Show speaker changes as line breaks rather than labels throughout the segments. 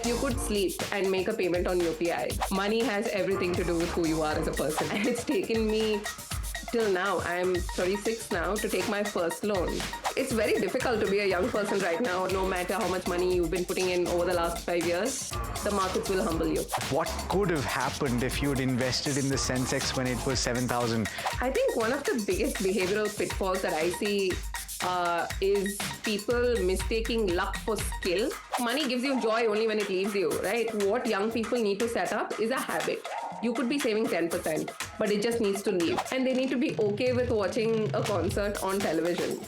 You could sleep and make a payment on UPI. Money has everything to do with who you are as a person. And it's taken me till now, I'm 36 now, to take my first loan. It's very difficult to be a young person right now, no matter how much money you've been putting in over the last 5 years. The markets will humble you.
What could have happened if you had invested in the Sensex when it was 7,000?
I think one of the biggest behavioral pitfalls that I see is people mistaking luck for skill. Money gives you joy only when it leaves you, right? What young people need to set up is a habit. You could be saving 10%, but it just needs to leave. And they need to be okay with watching a concert on television.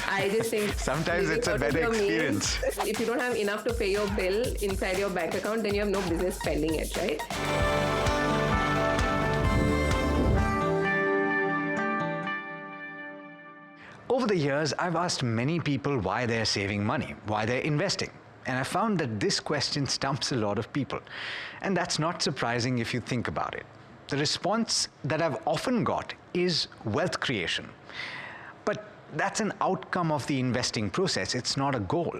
I just think
sometimes it's a better experience.
If you don't have enough to pay your bill inside your bank account, then you have no business spending it, right?
Over the years, I've asked many people why they're saving money, why they're investing. And I found that this question stumps a lot of people. And that's not surprising if you think about it. The response that I've often got is wealth creation. But that's an outcome of the investing process. It's not a goal.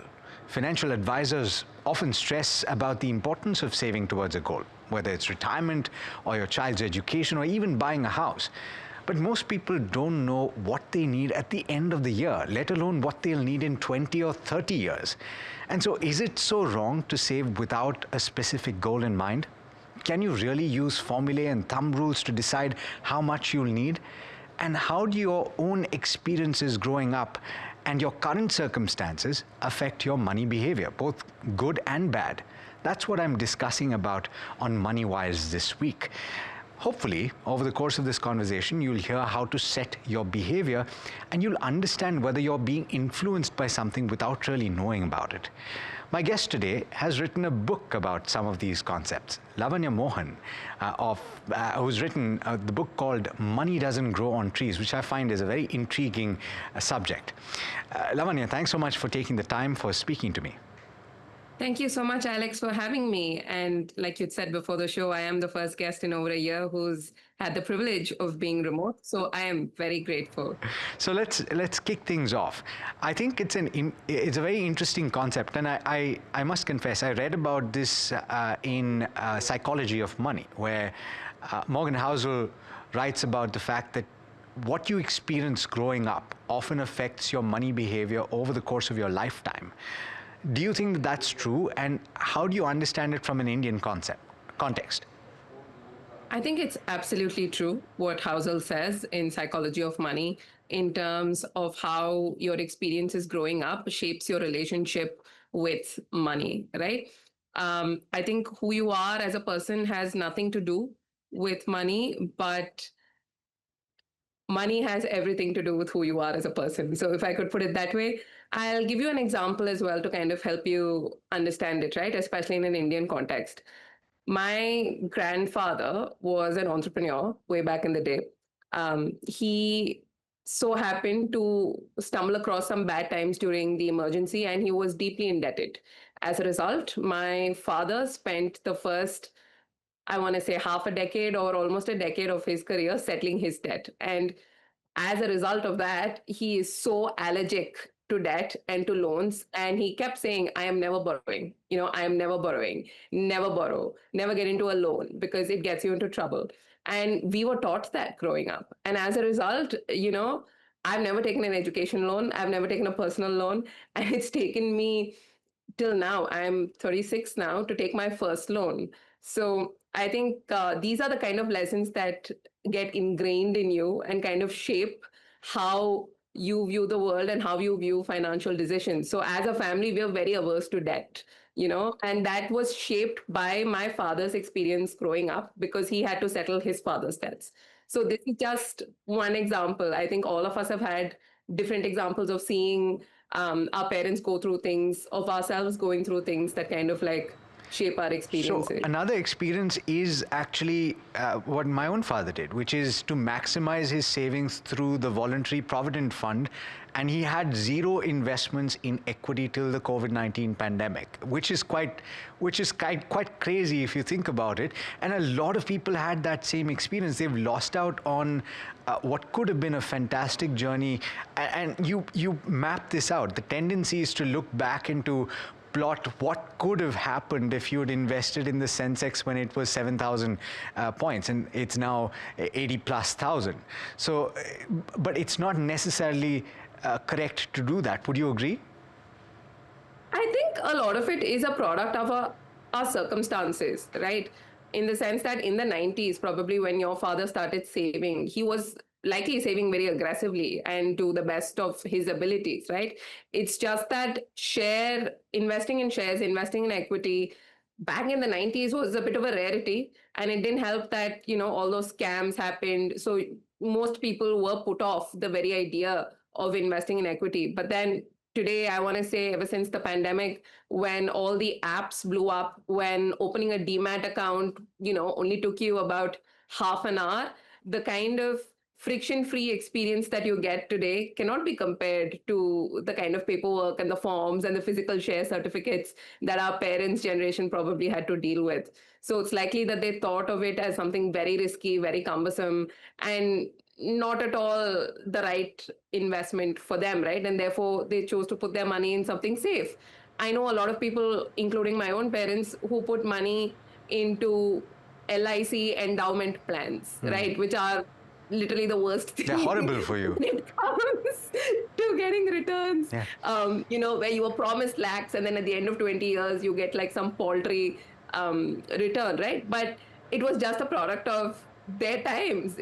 Financial advisors often stress about the importance of saving towards a goal, whether it's retirement or your child's education or even buying a house. But most people don't know what they need at the end of the year, let alone what they'll need in 20 or 30 years. And so is it so wrong to save without a specific goal in mind? Can you really use formulae and thumb rules to decide how much you'll need? And how do your own experiences growing up and your current circumstances affect your money behavior, both good and bad? That's what I'm discussing about on MoneyWise this week. Hopefully, over the course of this conversation, you'll hear how to set your behavior and you'll understand whether you're being influenced by something without really knowing about it. My guest today has written a book about some of these concepts. Lavanya Mohan, who's written the book called Money Doesn't Grow on Trees, which I find is a very intriguing subject. Lavanya, thanks so much for taking the time for speaking to me.
Thank you so much, Alex, for having me. And like you said before the show, I am the first guest in over a year who's had the privilege of being remote. So I am very grateful.
So let's kick things off. I think it's a very interesting concept. And I must confess, I read about this in Psychology of Money, where Morgan Housel writes about the fact that what you experience growing up often affects your money behavior over the course of your lifetime. Do you think that that's true? And how do you understand it from an Indian context?
I think it's absolutely true what Housel says in Psychology of Money in terms of how your experiences growing up shapes your relationship with money, right? I think who you are as a person has nothing to do with money, but money has everything to do with who you are as a person. So if I could put it that way, I'll give you an example as well to kind of help you understand it, right? Especially in an Indian context. My grandfather was an entrepreneur way back in the day. He so happened to stumble across some bad times during the emergency, and he was deeply indebted. As a result, my father spent the first, I want to say, half a decade or almost a decade of his career settling his debt. And as a result of that, he is so allergic to debt and to loans. And he kept saying, I am never borrowing. I am never borrowing. Never borrow. Never get into a loan because it gets you into trouble. And we were taught that growing up. And as a result, I've never taken an education loan. I've never taken a personal loan. And it's taken me till now, I'm 36 now, to take my first loan. So I think these are the kind of lessons that get ingrained in you and kind of shape how you view the world and how you view financial decisions. So as a family, we are very averse to debt, and that was shaped by my father's experience growing up because he had to settle his father's debts. So this is just one example. I think all of us have had different examples of seeing our parents go through things, of ourselves going through things that kind of like shape our experiences.
So another experience is actually what my own father did, which is to maximize his savings through the voluntary provident fund. And he had zero investments in equity till the COVID-19 pandemic, which is quite crazy if you think about it. And a lot of people had that same experience. They've lost out on what could have been a fantastic journey. And you map this out. The tendency is to look back into plot what could have happened if you had invested in the Sensex when it was 7,000 points, and it's now 80 plus thousand. So, but it's not necessarily correct to do that. Would you agree?
I think a lot of it is a product of our circumstances, right? In the sense that in the 90s, probably when your father started saving, he was likely saving very aggressively and to the best of his abilities, right? It's just that investing in shares, investing in equity back in the 90s was a bit of a rarity. And it didn't help that, all those scams happened. So most people were put off the very idea of investing in equity. But then today, I want to say, ever since the pandemic, when all the apps blew up, when opening a demat account, only took you about half an hour, the kind of friction-free experience that you get today cannot be compared to the kind of paperwork and the forms and the physical share certificates that our parents' generation probably had to deal with. So it's likely that they thought of it as something very risky, very cumbersome, and not at all the right investment for them, right? And therefore, they chose to put their money in something safe. I know a lot of people, including my own parents, who put money into LIC endowment plans, right? Which are literally the worst thing.
They're horrible for you.
When it comes to getting returns.
Yeah.
Where you were promised lakhs and then at the end of 20 years, you get like some paltry return, right? But it was just a product of their times.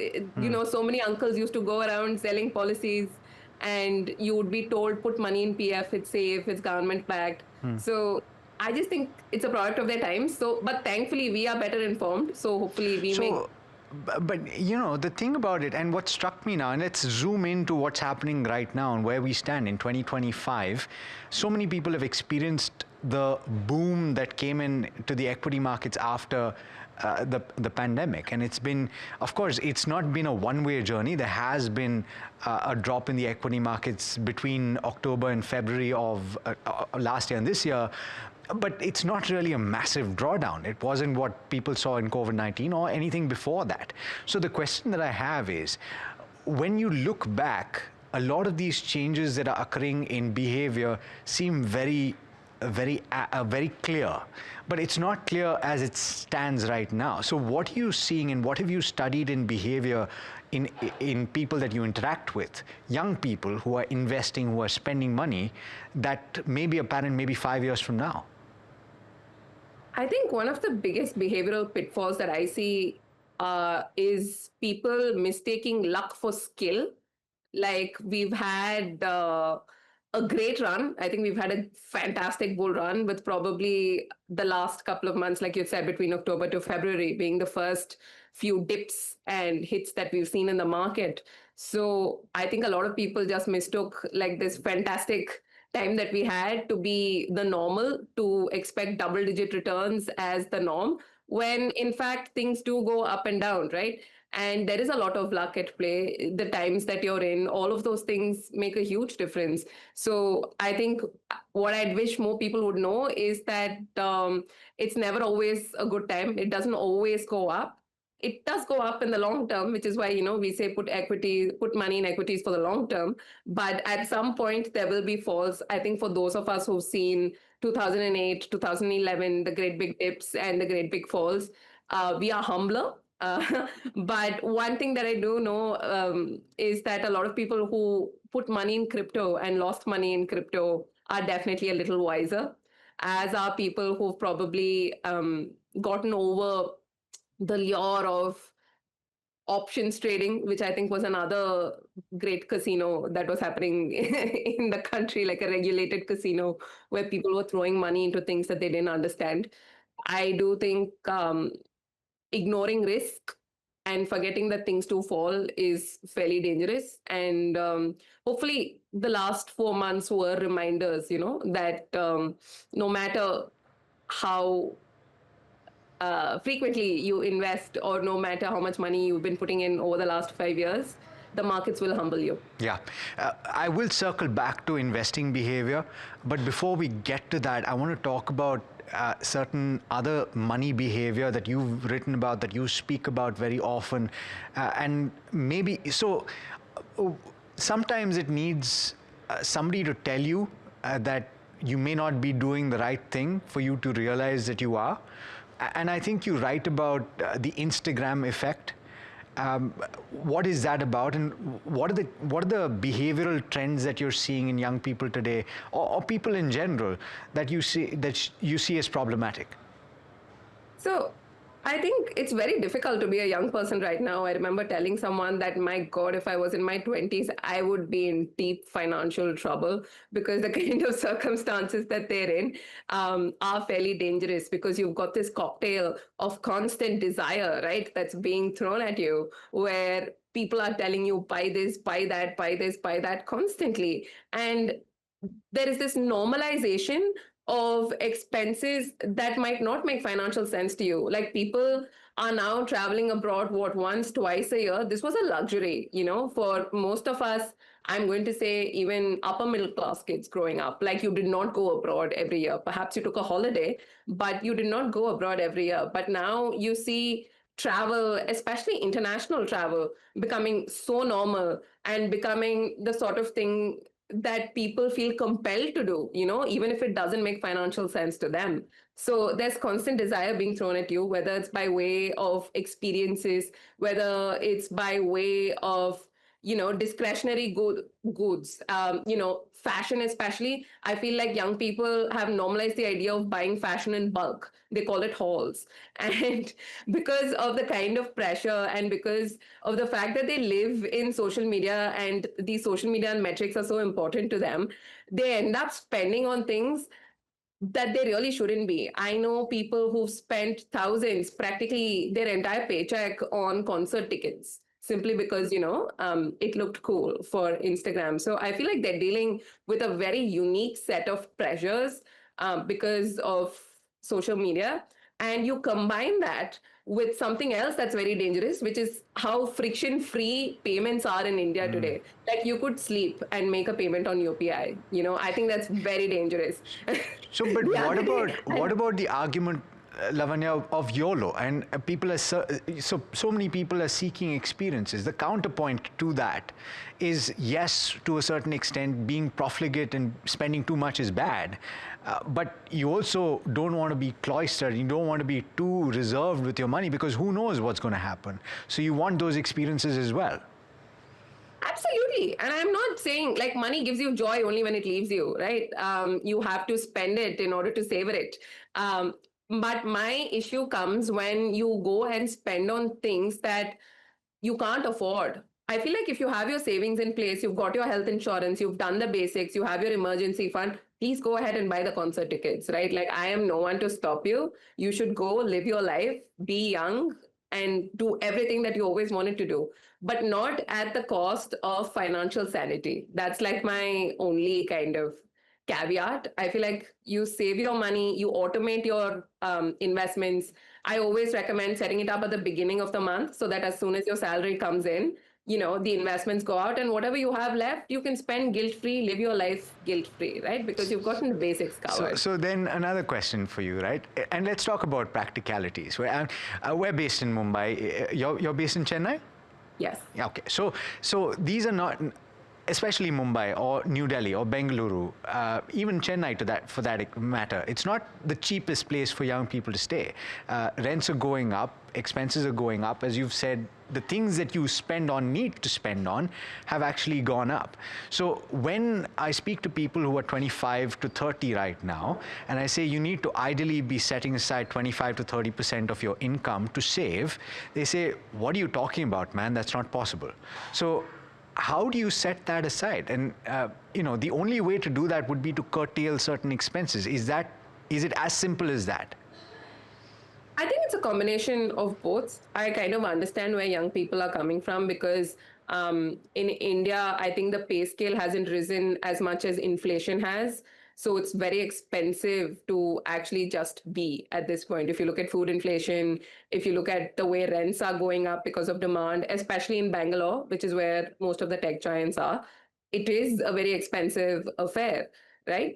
So many uncles used to go around selling policies and you would be told, put money in PF, it's safe, it's government backed. So I just think it's a product of their times. So, but thankfully we are better informed. So hopefully we make.
But the thing about it, and what struck me now, and let's zoom into what's happening right now and where we stand in 2025. So many people have experienced the boom that came in to the equity markets after the pandemic, and it's been, of course, it's not been a one-way journey. There has been a drop in the equity markets between October and February of last year and this year. But it's not really a massive drawdown. It wasn't what people saw in COVID-19 or anything before that. So the question that I have is, when you look back, a lot of these changes that are occurring in behavior seem very clear, but it's not clear as it stands right now. So what are you seeing and what have you studied in behavior in people that you interact with, young people who are investing, who are spending money, that may be apparent maybe 5 years from now?
I think one of the biggest behavioral pitfalls that I see is people mistaking luck for skill. Like we've had a great run. I think we've had a fantastic bull run with probably the last couple of months, like you said, between October to February being the first few dips and hits that we've seen in the market. So I think a lot of people just mistook like this fantastic time that we had to be the normal, to expect double-digit returns as the norm, when in fact things do go up and down, right? And there is a lot of luck at play. The times that you're in, all of those things make a huge difference. So I think what I'd wish more people would know is that it's never always a good time. It doesn't always go up. It does go up in the long term, which is why, we say put money in equities for the long term. But at some point, there will be falls. I think for those of us who've seen 2008, 2011, the great big dips and the great big falls, we are humbler. But one thing that I do know is that a lot of people who put money in crypto and lost money in crypto are definitely a little wiser, as are people who've probably gotten over the lure of options trading, which I think was another great casino that was happening in the country, like a regulated casino where people were throwing money into things that they didn't understand. I do think ignoring risk and forgetting that things do fall is fairly dangerous. And hopefully the last 4 months were reminders, that no matter how frequently you invest, or no matter how much money you've been putting in over the last 5 years, the markets will humble you.
Yeah, I will circle back to investing behavior, but before we get to that, I want to talk about certain other money behavior that you've written about, that you speak about very often, and maybe sometimes it needs somebody to tell you that you may not be doing the right thing for you to realize that you are. And I think you write about the Instagram effect. Um, what is that about, and what are the behavioral trends that you're seeing in young people today, or people in general, that you see as problematic?
So I think it's very difficult to be a young person right now. I remember telling someone that, my God, if I was in my 20s, I would be in deep financial trouble, because the kind of circumstances that they're in are fairly dangerous, because you've got this cocktail of constant desire, right? That's being thrown at you, where people are telling you, buy this, buy that, buy this, buy that constantly. And there is this normalization of expenses that might not make financial sense to you. Like, people are now traveling abroad, what, once, twice a year. This was a luxury, for most of us. I'm going to say even upper middle class kids growing up. Like, you did not go abroad every year. Perhaps you took a holiday, but you did not go abroad every year. But now you see travel, especially international travel, becoming so normal and becoming the sort of thing that people feel compelled to do, even if it doesn't make financial sense to them. So there's constant desire being thrown at you, whether it's by way of experiences, whether it's by way of discretionary goods, fashion. Especially, I feel like young people have normalized the idea of buying fashion in bulk. They call it hauls. And because of the kind of pressure, and because of the fact that they live in social media, and these social media metrics are so important to them, they end up spending on things that they really shouldn't be. I know people who've spent thousands, practically their entire paycheck, on concert tickets, simply because it looked cool for Instagram. So I feel like they're dealing with a very unique set of pressures because of social media. And you combine that with something else that's very dangerous, which is how friction free payments are in India today. Like, you could sleep and make a payment on UPI. I think that's very dangerous.
So, but
The
what
other day,
about what about the argument, Lavanya, of YOLO? And people are so many people are seeking experiences. The counterpoint to that is, yes, to a certain extent, being profligate and spending too much is bad, but you also don't want to be cloistered. You don't want to be too reserved with your money, because who knows what's going to happen. So you want those experiences as well.
absolutely. And I'm not saying, like, money gives you joy only when it leaves you, right? You have to spend it in order to savor it. But my issue comes when you go and spend on things that you can't afford. I feel like if you have your savings in place, you've got your health insurance, you've done the basics, you have your emergency fund, please go ahead and buy the concert tickets, right? Like, I am no one to stop you. You should go live your life, be young, and do everything that you always wanted to do, but not at the cost of financial sanity. That's like my only kind of caveat. I feel like you save your money, you automate your investments. I always recommend setting it up at the beginning of the month, so that as soon as your salary comes in, the investments go out, and whatever you have left, you can spend guilt free, live your life guilt free, right? Because you've gotten the basics
So,
covered.
so then another question for you, right? And let's talk about practicalities. We're based in Mumbai. You're based in Chennai?
Yes.
Yeah, okay. So these are not, especially Mumbai or New Delhi or Bengaluru, even Chennai to that for that matter. It's not the cheapest place for young people to stay. Rents are going up, expenses are going up. As you've said, the things that you need to spend on have actually gone up. So when I speak to people who are 25 to 30 right now, and I say you need to ideally be setting aside 25 to 30% of your income to save, they say, what are you talking about, man? That's not possible. So how do you set that aside? And the only way to do that would be to curtail certain expenses. Is it as simple as that?
I think it's a combination of both. I kind of understand where young people are coming from, because in India, I think the pay scale hasn't risen as much as inflation has. So it's very expensive to actually just be at this point. If you look at food inflation, if you look at the way rents are going up because of demand, especially in Bangalore, which is where most of the tech giants are, it is a very expensive affair, right?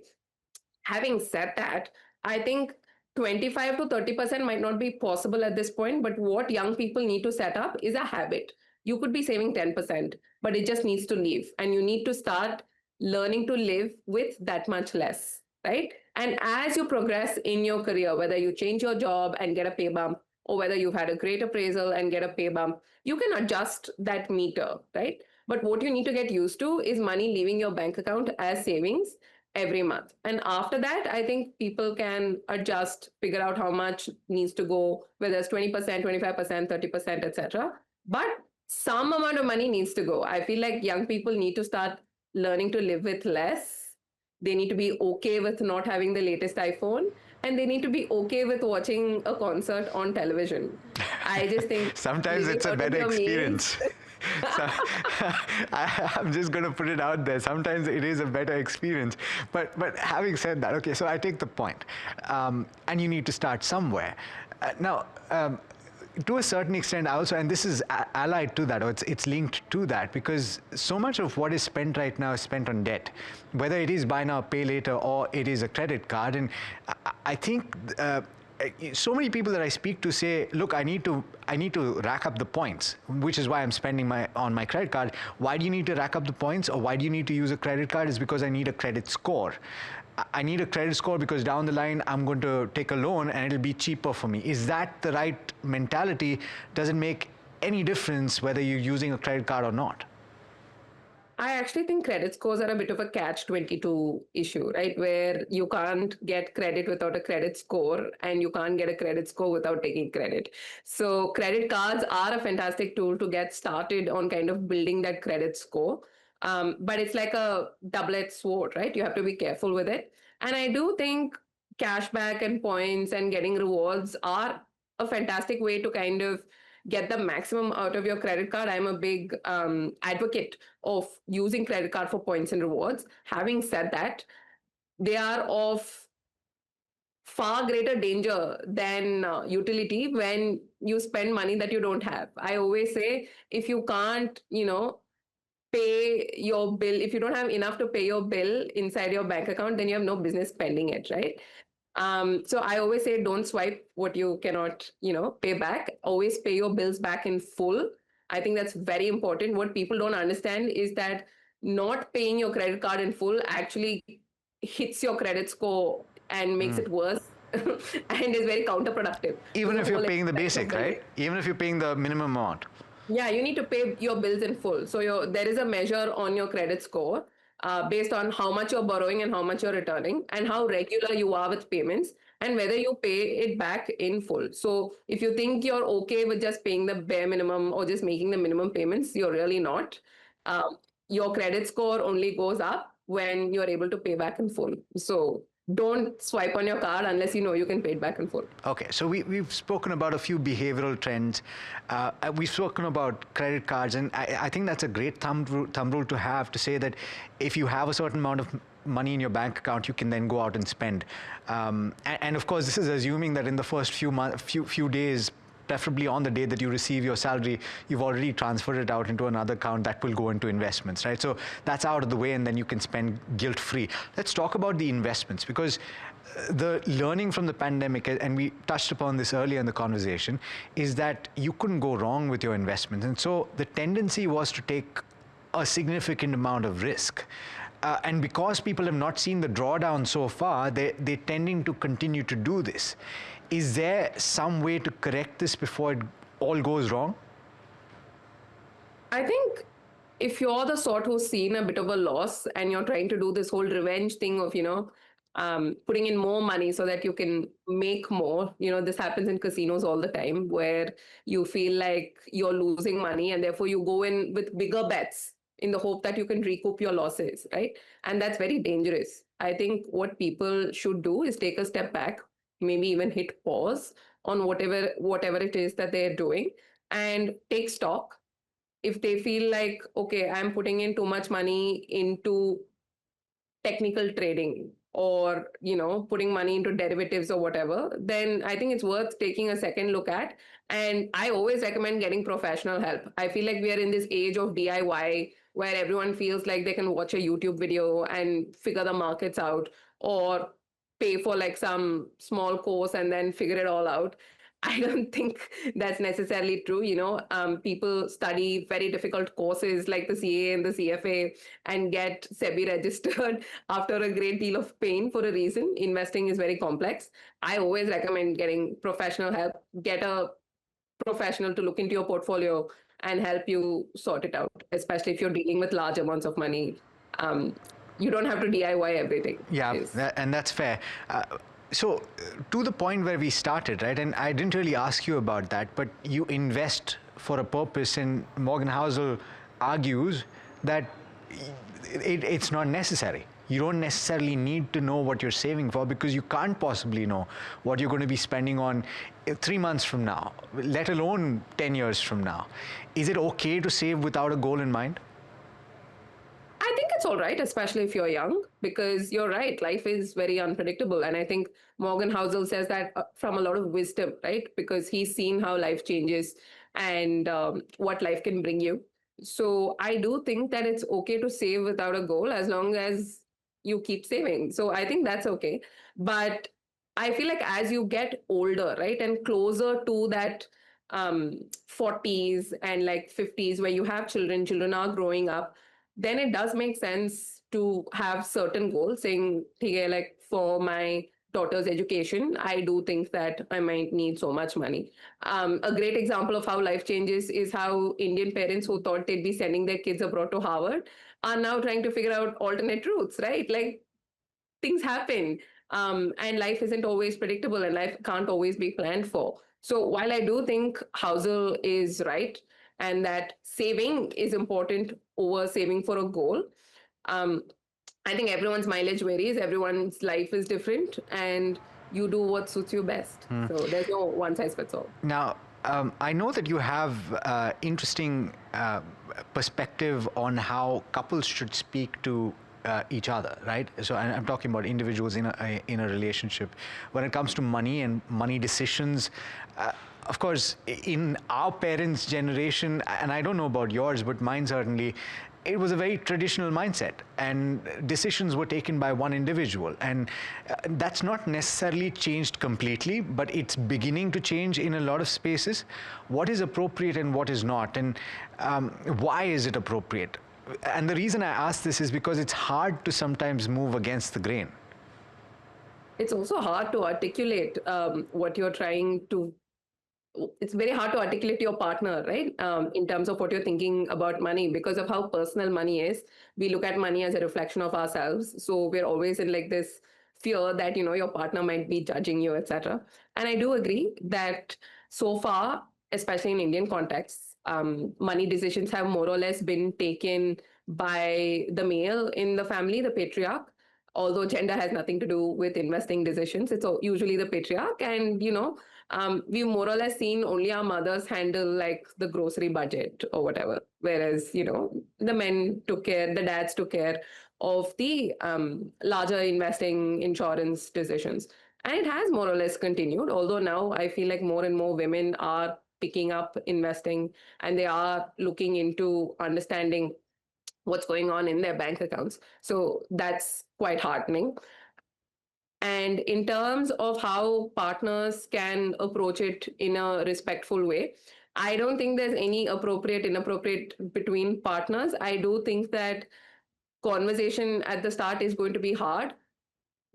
Having said that, I think 25 to 30% might not be possible at this point, but what young people need to set up is a habit. You could be saving 10%, but it just needs to leave. And you need to start learning to live with that much less. right? And as you progress in your career, whether you change your job and get a pay bump, or whether you've had a great appraisal and get a pay bump, you can adjust that meter, right? But what you need to get used to is money leaving your bank account as savings every month. And after that, I think people can adjust, figure out how much needs to go, whether it's 20%, 25%, 30%, etc. But some amount of money needs to go. I feel like young people need to start learning to live with less. They need to be okay with not having the latest iPhone, and they need to be okay with watching a concert on television. I just think
Sometimes
living
it's a
out of
better
your means.
experience. So, I'm just going to put it out there. Sometimes it is a better experience. But having said that, okay, so I take the point. And you need to start somewhere. Now, to a certain extent also, and this is allied to that, or it's linked to that, because so much of what is spent right now is spent on debt, whether it is buy now pay later or it is a credit card. And I think so many people that I speak to say, look, I need to rack up the points, which is why I'm spending on my credit card. Why do you need to rack up the points, or why do you need to use a credit card? Is because I need a credit score. I need a credit score because down the line I'm going to take a loan and it'll be cheaper for me. Is that the right mentality? Does it make any difference whether you're using a credit card or not?
I actually think credit scores are a bit of a catch 22 issue, right? Where you can't get credit without a credit score, and you can't get a credit score without taking credit. So, credit cards are a fantastic tool to get started on kind of building that credit score. But it's like a double-edged sword, right? You have to be careful with it. And I do think cashback and points and getting rewards are a fantastic way to kind of get the maximum out of your credit card. I'm a big advocate of using credit card for points and rewards. Having said that, they are of far greater danger than utility when you spend money that you don't have. I always say, if you can't, pay your bill, if you don't have enough to pay your bill inside your bank account, then you have no business spending it, right? So I always say, don't swipe what you cannot, pay back. Always pay your bills back in full. I think that's very important. What people don't understand is that not paying your credit card in full actually hits your credit score and makes it worse and is very counterproductive to
Even
the
if you're
whole
paying the
exercise of
basic,
building.
right? Even if you're paying the minimum amount.
Yeah, you need to pay your bills in full. So there is a measure on your credit score based on how much you're borrowing and how much you're returning, and how regular you are with payments, and whether you pay it back in full. So if you think you're okay with just paying the bare minimum or just making the minimum payments, you're really not. Um, your credit score only goes up when you're able to pay back in full. So don't swipe on your card unless you know you can pay it back in full.
Okay, so we've spoken about a few behavioral trends. We've spoken about credit cards, and I think that's a great thumb rule to have, to say that if you have a certain amount of money in your bank account, you can then go out and spend. And of course, this is assuming that in the first few days, preferably on the day that you receive your salary, you've already transferred it out into another account that will go into investments, right? So that's out of the way, and then you can spend guilt-free. Let's talk about the investments, because the learning from the pandemic, and we touched upon this earlier in the conversation, is that you couldn't go wrong with your investments. And so the tendency was to take a significant amount of risk. And because people have not seen the drawdown so far, they're tending to continue to do this. Is there some way to correct this before it all goes wrong?
I think if you're the sort who's seen a bit of a loss and you're trying to do this whole revenge thing of, putting in more money so that you can make more, this happens in casinos all the time, where you feel like you're losing money and therefore you go in with bigger bets in the hope that you can recoup your losses, right? And that's very dangerous. I think what people should do is take a step back, maybe even hit pause on whatever it is that they're doing, and take stock. If they feel like, okay, I'm putting in too much money into technical trading, or putting money into derivatives or whatever, then I think it's worth taking a second look at. And I always recommend getting professional help. I feel like we are in this age of DIY, where everyone feels like they can watch a YouTube video and figure the markets out, or pay for like some small course and then figure it all out. I don't think that's necessarily true. People study very difficult courses like the CA and the CFA and get SEBI registered after a great deal of pain for a reason. Investing is very complex. I always recommend getting professional help. Get a professional to look into your portfolio and help you sort it out, especially if you're dealing with large amounts of money. Um, you don't have to DIY everything.
Yeah,
Is
and that's fair. So, to the point where we started, right? And I didn't really ask you about that, but you invest for a purpose, and Morgan Housel argues that it's not necessary. You don't necessarily need to know what you're saving for because you can't possibly know what you're going to be spending on 3 months from now, let alone 10 years from now. Is it okay to save without a goal in mind?
I think it's all right, especially if you're young, because you're right. Life is very unpredictable. And I think Morgan Housel says that from a lot of wisdom, right? Because he's seen how life changes and what life can bring you. So I do think that it's okay to save without a goal as long as you keep saving. So I think that's okay. But I feel like as you get older, right, and closer to that 40s and like 50s, where you have children, children are growing up, then it does make sense to have certain goals saying, okay, like for my daughter's education, I do think that I might need so much money. A great example of how life changes is how Indian parents who thought they'd be sending their kids abroad to Harvard are now trying to figure out alternate routes, right? Like things happen, and life isn't always predictable and life can't always be planned for. So while I do think Housel is right and that saving is important over saving for a goal, um, I think everyone's mileage varies, everyone's life is different, and you do what suits you best. So there's no one size fits all.
Now, I know that you have interesting perspective on how couples should speak to each other, right? So I'm talking about individuals in a relationship. When it comes to money and money decisions, of course, in our parents' generation, and I don't know about yours, but mine certainly, it was a very traditional mindset, and decisions were taken by one individual, and that's not necessarily changed completely, but it's beginning to change in a lot of spaces. What is appropriate and what is not, and why is it appropriate? And the reason I ask this is because it's hard to sometimes move against the grain.
It's also hard to articulate what you're trying to it's very hard to articulate to your partner, right? In terms of what you're thinking about money, because of how personal money is. We look at money as a reflection of ourselves. So we're always in like this fear that, your partner might be judging you, etc. And I do agree that so far, especially in Indian contexts, money decisions have more or less been taken by the male in the family, the patriarch. Although gender has nothing to do with investing decisions, it's usually the patriarch. And, we've more or less seen only our mothers handle like the grocery budget or whatever. Whereas, the men took care, the dads took care of the larger investing insurance decisions. And it has more or less continued. Although now I feel like more and more women are picking up investing and they are looking into understanding what's going on in their bank accounts. So that's quite heartening. And in terms of how partners can approach it in a respectful way, I don't think there's any appropriate, inappropriate between partners. I do think that conversation at the start is going to be hard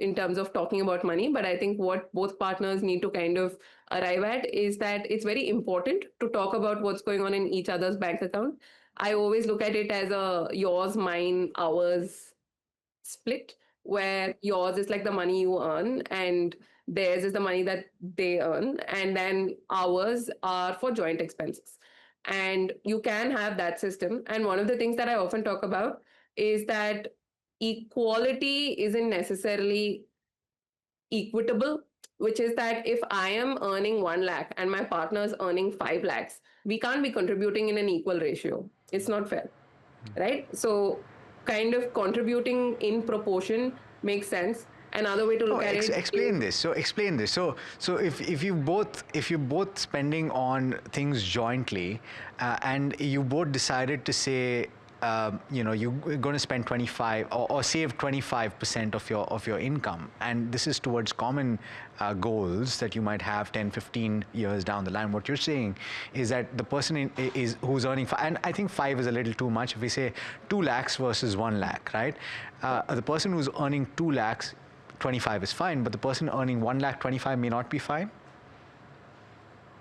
in terms of talking about money. But I think what both partners need to kind of arrive at is that it's very important to talk about what's going on in each other's bank account. I always look at it as a yours, mine, ours split, where yours is like the money you earn and theirs is the money that they earn, and then ours are for joint expenses. And you can have that system. And one of the things that I often talk about is that equality isn't necessarily equitable, which is that if I am earning 1 lakh and my partner is earning 5 lakhs, we can't be contributing in an equal ratio. It's not fair, right? So kind of contributing in proportion makes sense. Another way to look at it
Explain
is,
this. So explain this. So if you're both spending on things jointly, and you both decided to say, you're going to spend 25 or save 25% of your income, and this is towards common goals that you might have 10, 15 years down the line. What you're saying is that the person who's earning, and I think 5 is a little too much. If we say 2 lakhs versus 1 lakh, right? The person who's earning 2 lakhs, 25 is fine, but the person earning 1 lakh 25 may not be fine.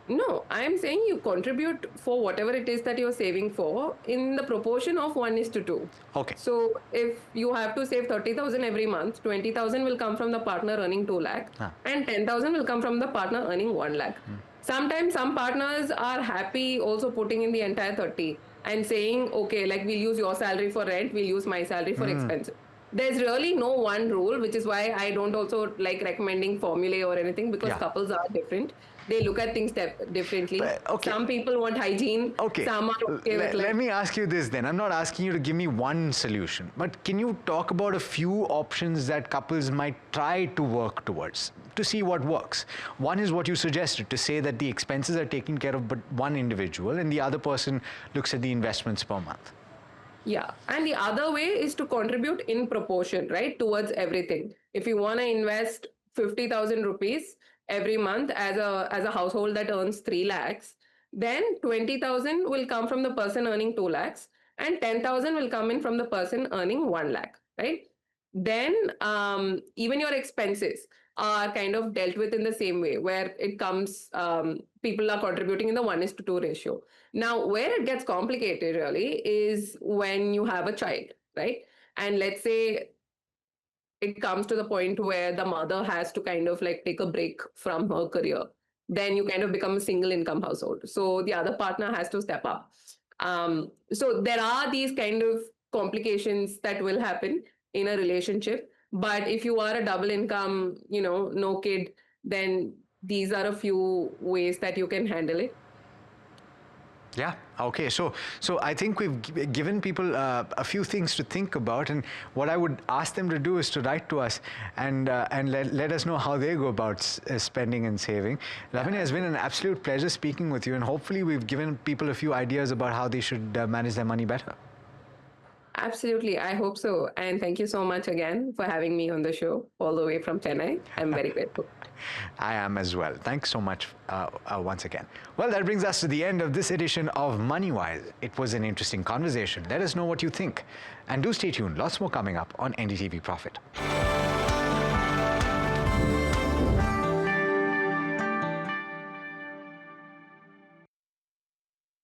No, I am saying you contribute for whatever it is that you're saving for in the proportion of 1:2.
Okay.
So if you have to save 30,000 every month, 20,000 will come from the partner earning 2 lakh and 10,000 will come from the partner earning 1 lakh. Sometimes some partners are happy also putting in the entire 30 and saying, okay, like we'll use your salary for rent, we'll use my salary for expenses. There's really no one rule, which is why I don't also like recommending formulae or anything, because couples are different. They look at things differently.
Okay.
Some people want hygiene.
Okay.
Some are okay with
Let me ask you this then. I'm not asking you to give me one solution, but can you talk about a few options that couples might try to work towards to see what works? One is what you suggested, to say that the expenses are taken care of by one individual and the other person looks at the investments per month.
Yeah. And the other way is to contribute in proportion, right, towards everything. If you want to invest 50,000 rupees every month as a household that earns 3 lakhs, then 20,000 will come from the person earning 2 lakhs and 10,000 will come in from the person earning 1 lakh, right? Then even your expenses are kind of dealt with in the same way, where it comes, people are contributing in the 1:2 ratio. Now, where it gets complicated really is when you have a child, right? And let's say it comes to the point where the mother has to kind of like take a break from her career, then you kind of become a single income household. So the other partner has to step up. So there are these kind of complications that will happen in a relationship. But if you are a double income, no kid, then these are a few ways that you can handle it.
Yeah. Okay. So I think we've given people a few things to think about, and what I would ask them to do is to write to us and let us know how they go about spending and saving. Lavanya, it's been an absolute pleasure speaking with you, and hopefully we've given people a few ideas about how they should manage their money better.
Absolutely. I hope so. And thank you so much again for having me on the show all the way from Chennai. I'm very grateful.
I am as well. Thanks so much once again. Well, that brings us to the end of this edition of MoneyWise. It was an interesting conversation. Let us know what you think. And do stay tuned. Lots more coming up on NDTV Profit.